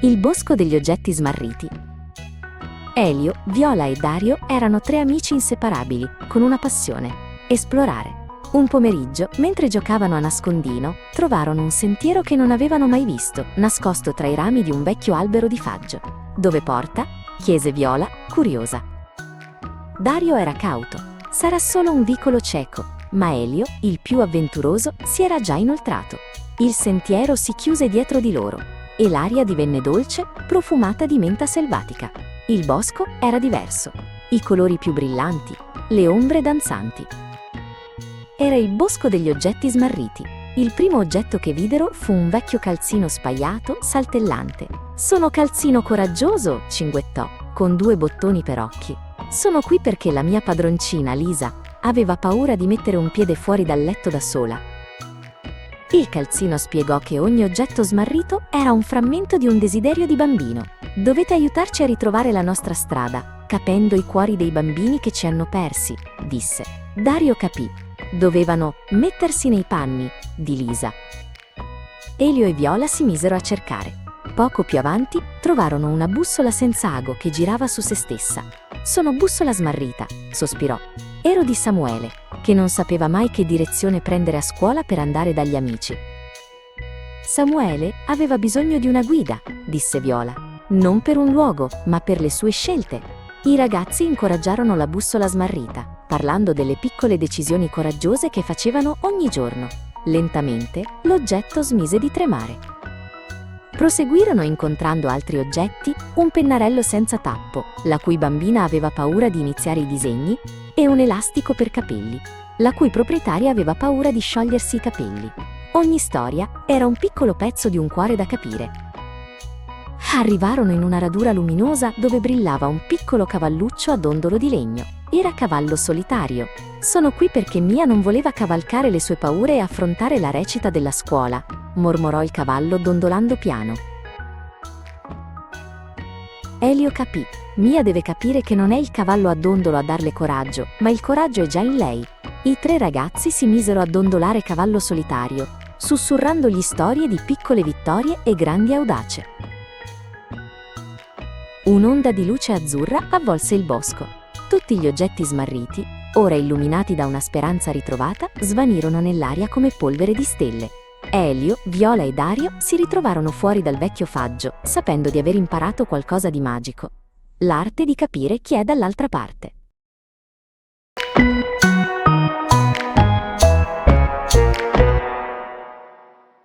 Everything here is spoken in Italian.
Il bosco degli oggetti smarriti. Elio, Viola e Dario erano tre amici inseparabili, con una passione: esplorare. Un pomeriggio, mentre giocavano a nascondino, trovarono un sentiero che non avevano mai visto, nascosto tra i rami di un vecchio albero di faggio. «Dove porta?» chiese Viola, curiosa. Dario era cauto. Sarà solo un vicolo cieco, ma Elio, il più avventuroso, si era già inoltrato. Il sentiero si chiuse dietro di loro e l'aria divenne dolce, profumata di menta selvatica. Il bosco era diverso, i colori più brillanti, le ombre danzanti. Era il bosco degli oggetti smarriti. Il primo oggetto che videro fu un vecchio calzino spaiato, saltellante. «Sono calzino coraggioso», cinguettò, con due bottoni per occhi. «Sono qui perché la mia padroncina, Lisa, aveva paura di mettere un piede fuori dal letto da sola». Il calzino spiegò che ogni oggetto smarrito era un frammento di un desiderio di bambino. «Dovete aiutarci a ritrovare la nostra strada, capendo i cuori dei bambini che ci hanno persi», disse. Dario capì. Dovevano mettersi nei panni di Lisa. Elio e Viola si misero a cercare. Poco più avanti trovarono una bussola senza ago che girava su se stessa. «Sono bussola smarrita», sospirò. «Ero di Samuele, che non sapeva mai che direzione prendere a scuola per andare dagli amici». «Samuele aveva bisogno di una guida», disse Viola. «Non per un luogo, ma per le sue scelte». I ragazzi incoraggiarono la bussola smarrita, parlando delle piccole decisioni coraggiose che facevano ogni giorno. Lentamente, l'oggetto smise di tremare. Proseguirono incontrando altri oggetti, un pennarello senza tappo, la cui bambina aveva paura di iniziare i disegni, e un elastico per capelli, la cui proprietaria aveva paura di sciogliersi i capelli. Ogni storia era un piccolo pezzo di un cuore da capire. Arrivarono in una radura luminosa dove brillava un piccolo cavalluccio a dondolo di legno. Era Cavallo Solitario. «Sono qui perché Mia non voleva cavalcare le sue paure e affrontare la recita della scuola», mormorò il cavallo dondolando piano. Elio capì. Mia deve capire che non è il cavallo a dondolo a darle coraggio, ma il coraggio è già in lei. I tre ragazzi si misero a dondolare Cavallo Solitario, sussurrandogli storie di piccole vittorie e grandi audace. Un'onda di luce azzurra avvolse il bosco. Tutti gli oggetti smarriti, ora illuminati da una speranza ritrovata, svanirono nell'aria come polvere di stelle. Elio, Viola e Dario si ritrovarono fuori dal vecchio faggio, sapendo di aver imparato qualcosa di magico: l'arte di capire chi è dall'altra parte.